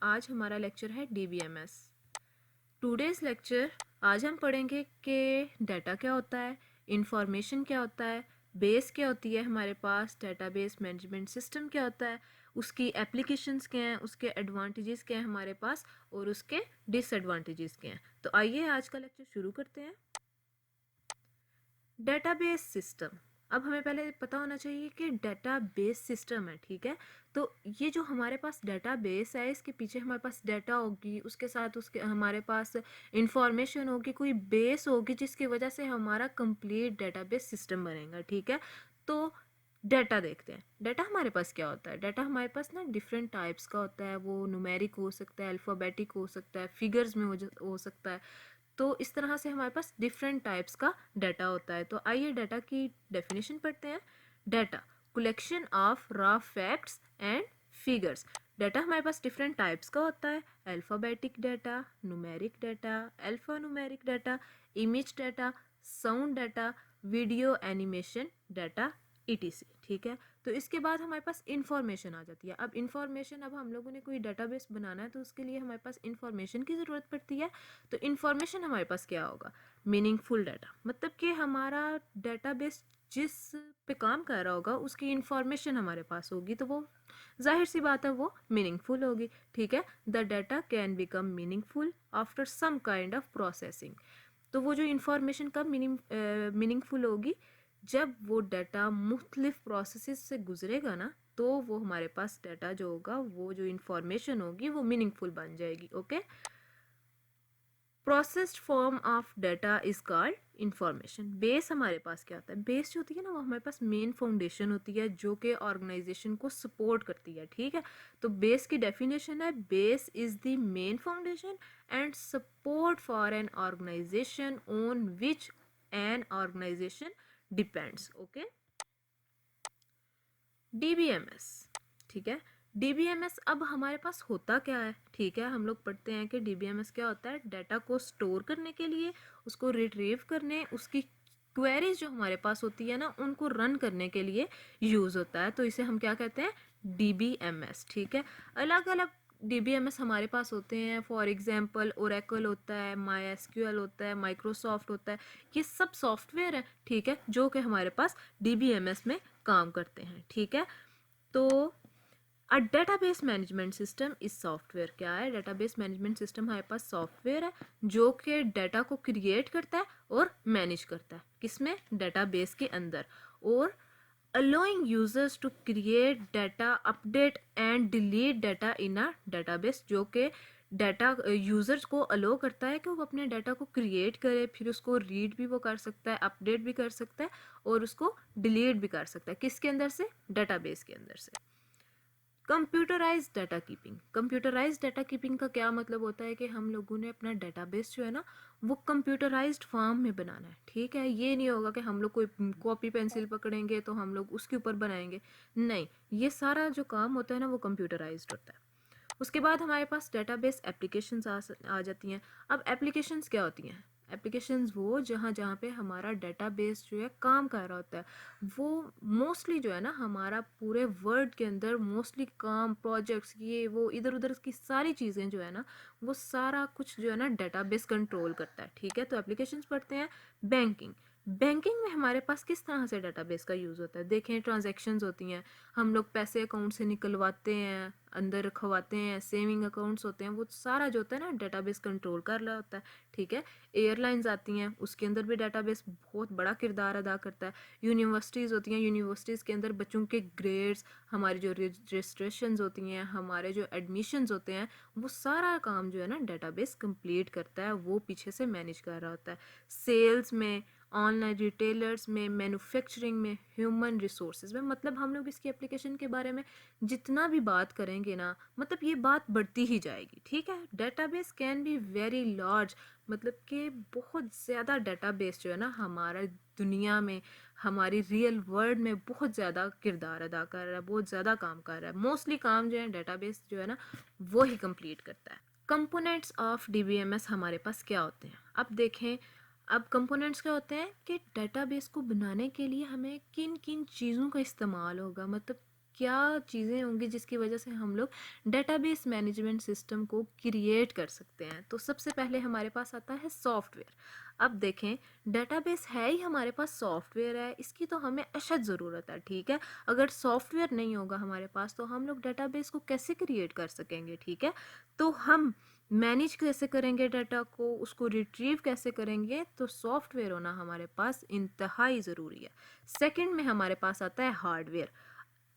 आज हमारा लेक्चर है DBMS। टुडेज़ लेक्चर आज हम पढ़ेंगे कि डाटा क्या होता है, इंफॉर्मेशन क्या होता है, बेस क्या होती है हमारे पास, डाटाबेस मैनेजमेंट सिस्टम क्या होता है, उसकी एप्लीकेशंस क्या हैं, उसके एडवांटेजेस क्या हैं हमारे पास और उसके डिसएडवांटेजेस क्या हैं। तो आइए आज का लेक्चर शुरू करते हैं। Database system. अब हमें पहले पता होना चाहिए कि डेटाबेस सिस्टम है, ठीक है। तो ये जो हमारे पास डेटाबेस है, इसके पीछे हमारे पास डाटा होगी, उसके साथ उसके हमारे पास इंफॉर्मेशन होगी, कोई बेस होगी जिसकी वजह से हमारा कंप्लीट डेटाबेस सिस्टम बनेगा, ठीक है। तो डाटा देखते हैं। डाटा हमारे पास क्या होता है। डाटा हमारे पास ना डिफरेंट टाइप्स का होता है। वो न्यूमेरिक हो सकता है, अल्फ़ाबेटिक हो सकता है, फिगर्स में हो सकता है। तो इस तरह से हमारे पास डिफरेंट टाइप्स का डाटा होता है। तो आइए डाटा की डेफिनेशन पढ़ते हैं। Data collection of raw facts and figures. Data हमारे पास डिफरेंट टाइप्स का होता है। Alphabetic data, numeric data, alpha numeric data, image data, sound data, video animation data, ETC, ठीक है। तो इसके बाद हमारे पास इंफॉर्मेशन आ जाती है। अब इंफॉर्मेशन, अब हम लोगों ने कोई डाटाबेस बनाना है तो उसके लिए हमारे पास इंफॉर्मेशन की ज़रूरत पड़ती है। तो इन्फॉर्मेशन हमारे पास क्या होगा, मीनिंगफुल डाटा, मतलब कि हमारा डाटाबेस जिस पे काम कर रहा होगा उसकी इन्फॉर्मेशन हमारे पास होगी, तो वो जाहिर सी बात है वो मीनिंगफुल होगी, ठीक है। The data can become meaningful after some kind of processing. तो वो जो इन्फॉर्मेशन कब मीनिंगफुल होगी, जब वो डाटा मुख्तलिफ प्रोसेसेस से गुजरेगा ना, तो वो हमारे पास डाटा जो होगा, वो जो इन्फॉर्मेशन होगी वो मीनिंगफुल बन जाएगी, okay. Processed form of data is called information. Base हमारे पास क्या होता है, बेस जो होती है ना वो हमारे पास मेन फाउंडेशन होती है जो कि ऑर्गेनाइजेशन को सपोर्ट करती है, ठीक है। तो बेस की डेफिनेशन है, base is the main foundation and support for an organisation on which an organisation depends, okay. DBMS, ठीक है। DBMS अब हमारे पास होता क्या है, ठीक है। हम लोग पढ़ते हैं कि DBMS क्या होता है। डाटा को स्टोर करने के लिए, उसको रिट्रीव करने, उसकी क्वेरीज जो हमारे पास होती है ना उनको रन करने के लिए यूज़ होता है। तो इसे हम क्या कहते हैं, DBMS, ठीक है। अलग अलग DBMS हमारे पास होते हैं। फॉर एग्जांपल ओरेकल होता है, MySQL होता है, माइक्रोसॉफ्ट होता है। ये सब सॉफ्टवेयर है, ठीक है, जो कि हमारे पास DBMS में काम करते हैं, ठीक है। तो अ डेटाबेस मैनेजमेंट सिस्टम इस सॉफ्टवेयर क्या है, डेटाबेस मैनेजमेंट सिस्टम हमारे पास सॉफ्टवेयर है जो कि डाटा को क्रिएट करता है और मैनेज करता है, किसमें, डेटाबेस के अंदर। और allowing users to create data, update and delete data in a database, जो कि डाटा यूज़र्स को अलो करता है कि वो अपने डाटा को क्रिएट करे, फिर उसको रीड भी वो कर सकता है, अपडेट भी कर सकता है और उसको डिलीट भी कर सकता है, किसके अंदर से, डाटाबेस के अंदर से। Computerise data keeping. Computerise data keeping का क्या मतलब होता है कि हम लोगों ने अपना डाटाबेस जो है ना वो कंप्यूटराइज्ड फॉर्म में बनाना है, ठीक है। ये नहीं होगा कि हम लोग कोई कॉपी पेंसिल पकड़ेंगे तो हम लोग उसके ऊपर बनाएंगे, नहीं, ये सारा जो काम होता है ना वो कंप्यूटराइज्ड होता है। उसके बाद हमारे पास डेटाबेस एप्लीकेशंस आ जाती हैं। अब एप्लीकेशंस क्या होती हैं, एप्लीकेशंस वो जहाँ जहाँ पे हमारा डेटाबेस जो है काम कर रहा होता है, वो मोस्टली जो है ना हमारा पूरे वर्ल्ड के अंदर मोस्टली काम, प्रोजेक्ट्स, ये वो इधर उधर की सारी चीज़ें जो है ना वो सारा कुछ जो है ना डेटाबेस कंट्रोल करता है, ठीक है। तो एप्लीकेशंस पढ़ते हैं। बैंकिंग। बैंकिंग में हमारे पास किस तरह से डेटाबेस का यूज़ होता है, देखें, ट्रांजैक्शंस होती हैं, हम लोग पैसे अकाउंट से निकलवाते हैं, अंदर रखवाते हैं, सेविंग अकाउंट्स होते हैं, वो सारा जो होता है ना डेटाबेस कंट्रोल कर रहा होता है, ठीक है। एयरलाइंस आती हैं, उसके अंदर भी डेटाबेस बहुत बड़ा किरदार अदा करता है। यूनिवर्सिटीज़ होती हैं, यूनिवर्सिटीज़ के अंदर बच्चों के ग्रेड्स, हमारी जो रजिस्ट्रेशंस होती हैं, हमारे जो एडमिशन्स होते हैं, वो सारा काम जो है ना डेटाबेस कंप्लीट करता है, वो पीछे से मैनेज कर रहा होता है। सेल्स में, ऑनलाइन रिटेलर्स में, मैन्युफैक्चरिंग में, ह्यूमन रिसोर्सेज में, मतलब हम लोग इसकी एप्लीकेशन के बारे में जितना भी बात करेंगे ना, मतलब ये बात बढ़ती ही जाएगी, ठीक है। Database can be very large, मतलब कि बहुत ज़्यादा डेटाबेस जो है ना हमारा दुनिया में, हमारी रियल वर्ल्ड में बहुत ज़्यादा किरदार अदा कर रहा है, बहुत ज़्यादा काम कर रहा है। मोस्टली काम जो है डेटाबेस जो है ना वो ही कंप्लीट करता है। कंपोनेंट्स ऑफ DBMS हमारे पास क्या होते हैं, अब देखें। अब कंपोनेंट्स क्या होते हैं कि डेटाबेस को बनाने के लिए हमें किन किन चीज़ों का इस्तेमाल होगा, मतलब क्या चीज़ें होंगी जिसकी वजह से हम लोग डेटाबेस मैनेजमेंट सिस्टम को क्रिएट कर सकते हैं। तो सबसे पहले हमारे पास आता है सॉफ्टवेयर। अब देखें, डेटाबेस है ही हमारे पास सॉफ्टवेयर है, इसकी तो हमें अशद ज़रूरत है, ठीक है। अगर सॉफ्टवेयर नहीं होगा हमारे पास तो हम लोग डेटाबेस को कैसे क्रिएट कर सकेंगे, ठीक है। तो हम मैनेज कैसे करेंगे डाटा को, उसको रिट्रीव कैसे करेंगे, तो सॉफ्टवेयर होना हमारे पास इंतहाई ज़रूरी है। सेकंड में हमारे पास आता है हार्डवेयर।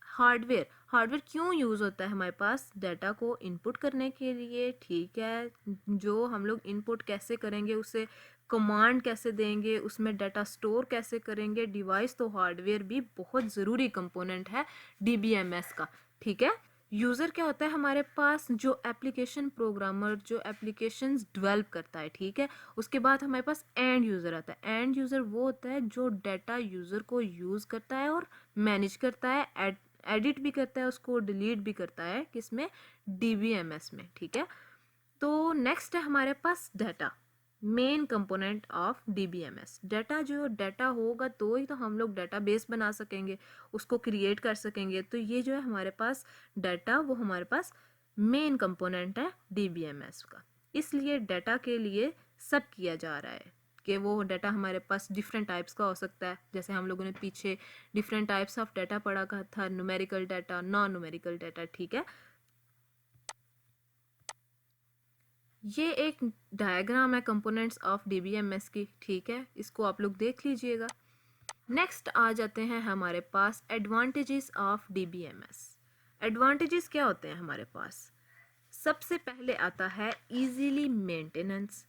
हार्डवेयर हार्डवेयर क्यों यूज़ होता है हमारे पास? डाटा को इनपुट करने के लिए, ठीक है। जो हम लोग इनपुट कैसे करेंगे, उसे कमांड कैसे देंगे, उसमें डाटा स्टोर कैसे करेंगे, डिवाइस। तो हार्डवेयर भी बहुत ज़रूरी कंपोनेंट है डीबीएमएस का, ठीक है। यूज़र क्या होता है हमारे पास? जो एप्लीकेशन प्रोग्रामर, जो एप्लीकेशंस डेवलप करता है, ठीक है। उसके बाद हमारे पास एंड यूज़र आता है। एंड यूज़र वो होता है जो डाटा यूज़र को यूज़ करता है और मैनेज करता है, एडिट भी करता है, उसको डिलीट भी करता है, किसमें? डीबीएमएस में, ठीक है। तो नेक्स्ट है हमारे पास data, main component of DBMS. Data, जो डाटा होगा तो ही तो हम लोग डाटाबेस बना सकेंगे, उसको क्रिएट कर सकेंगे। तो ये जो है हमारे पास डाटा, वो हमारे पास मेन कंपोनेंट है डीबीएमएस का। इसलिए डाटा के लिए सब किया जा रहा है कि वो डाटा हमारे पास डिफरेंट टाइप्स का हो सकता है। जैसे हम लोगों ने पीछे डिफरेंट टाइप्स ऑफ डाटा पढ़ा था, numerical data, non numerical data, ठीक है। ये एक डायग्राम है कंपोनेंट्स ऑफ डीबीएमएस की, ठीक है। इसको आप लोग देख लीजिएगा। नेक्स्ट आ जाते हैं हमारे पास एडवांटेजेस ऑफ डीबीएमएस। एडवांटेजेस क्या होते हैं हमारे पास? सबसे पहले आता है इजीली मेंटेनेंस।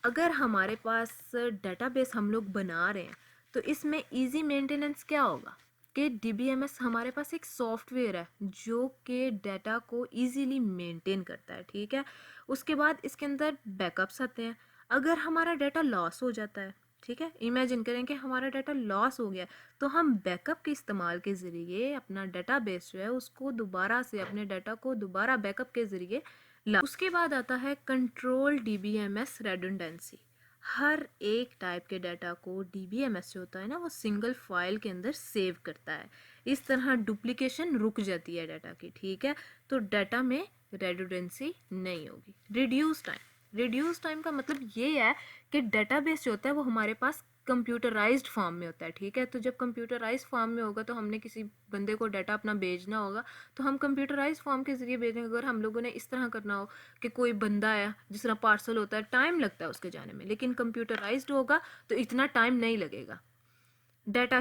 अगर हमारे पास डेटाबेस हम लोग बना रहे हैं तो इसमें इजी मेंटेनेंस क्या होगा कि डीबीएमएस हमारे पास एक सॉफ्टवेयर है जो कि डाटा को इजीली मेंटेन करता है, ठीक है। उसके बाद इसके अंदर बैकअप्स आते हैं। अगर हमारा डाटा लॉस हो जाता है, ठीक है, इमेजिन करें कि हमारा डाटा लॉस हो गया, तो हम बैकअप के इस्तेमाल के ज़रिए अपना डाटाबेस जो है उसको दोबारा से, अपने डाटा को दोबारा बैकअप के ज़रिए ला। उसके बाद आता है कंट्रोल डीबीएमएस रेडंडेंसी। हर एक टाइप के डाटा को डीबीएमएस जो होता है ना, वो सिंगल फाइल के अंदर सेव करता है। इस तरह डुप्लीकेशन रुक जाती है डाटा की, ठीक है। तो डाटा में रेडंडेंसी नहीं होगी। रिड्यूस टाइम का मतलब ये है कि डाटाबेस जो होता है वो हमारे पास कंप्यूटराइज्ड फॉर्म में होता है, ठीक है। तो जब कंप्यूटराइज्ड फॉर्म में होगा तो हमने किसी बंदे को डाटा अपना भेजना होगा तो हम कंप्यूटराइज्ड फॉर्म के ज़रिए भेजेंगे। अगर हम लोगों ने इस तरह करना हो कि कोई बंदा आया, जिस तरह पार्सल होता है, टाइम लगता है उसके जाने में, लेकिन कंप्यूटराइज्ड होगा तो इतना टाइम नहीं लगेगा। डाटा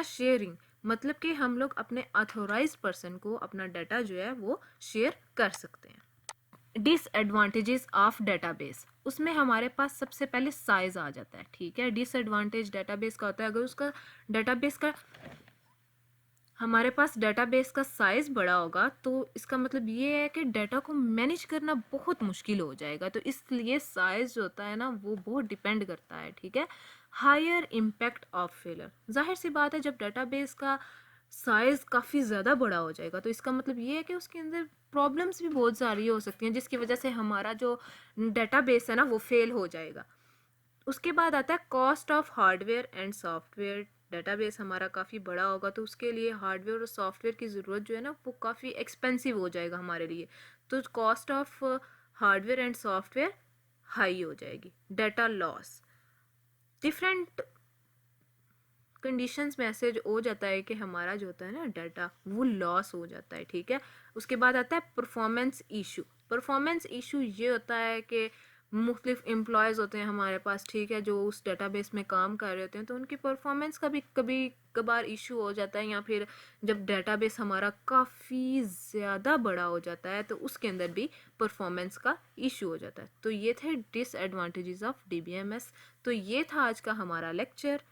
शेयरिंग मतलब कि हम लोग अपने ऑथोराइज्ड पर्सन को अपना डाटा जो है वो शेयर कर सकते हैं। डिसएडवांटेजेस ऑफ डेटाबेस, उसमें हमारे पास सबसे पहले साइज आ जाता है, ठीक है। डिसएडवांटेज डेटाबेस का होता है, अगर उसका डाटाबेस का, हमारे पास डेटाबेस का साइज़ बड़ा होगा तो इसका मतलब ये है कि डाटा को मैनेज करना बहुत मुश्किल हो जाएगा। तो इसलिए साइज़ जो होता है ना वो बहुत डिपेंड करता है, ठीक है। हायर इम्पैक्ट ऑफ फेलर, जाहिर सी बात है जब डाटाबेस का साइज़ काफ़ी ज़्यादा बड़ा हो जाएगा तो इसका मतलब ये है कि उसके अंदर प्रॉब्लम्स भी बहुत सारी हो सकती हैं जिसकी वजह से हमारा जो डाटाबेस है ना वो फेल हो जाएगा। उसके बाद आता है cost of hardware and software. Database हमारा काफ़ी बड़ा होगा तो उसके लिए हार्डवेयर और सॉफ्टवेयर की ज़रूरत जो है ना वो काफ़ी एक्सपेंसिव हो जाएगा हमारे लिए। तो cost of hardware and software high हो जाएगी। डाटा लॉस, डिफरेंट कंडीशंस में ऐसे हो जाता है कि हमारा जो होता है ना डाटा वो लॉस हो जाता है, ठीक है। उसके बाद आता है परफॉर्मेंस इशू। परफॉर्मेंस इशू ये होता है कि मुख्तलिफ एम्प्लॉयज़ होते हैं हमारे पास, ठीक है, जो उस डेटाबेस में काम कर रहे होते हैं तो उनकी परफॉर्मेंस का भी कभी कभार इशू हो जाता है, या फिर जब डेटाबेस हमारा काफ़ी ज़्यादा बड़ा हो जाता है तो उसके अंदर भी परफॉर्मेंस का इशू हो जाता है। तो ये थे डिसएडवांटेजेस ऑफ डीबीएमएस। तो ये था आज का हमारा लेक्चर।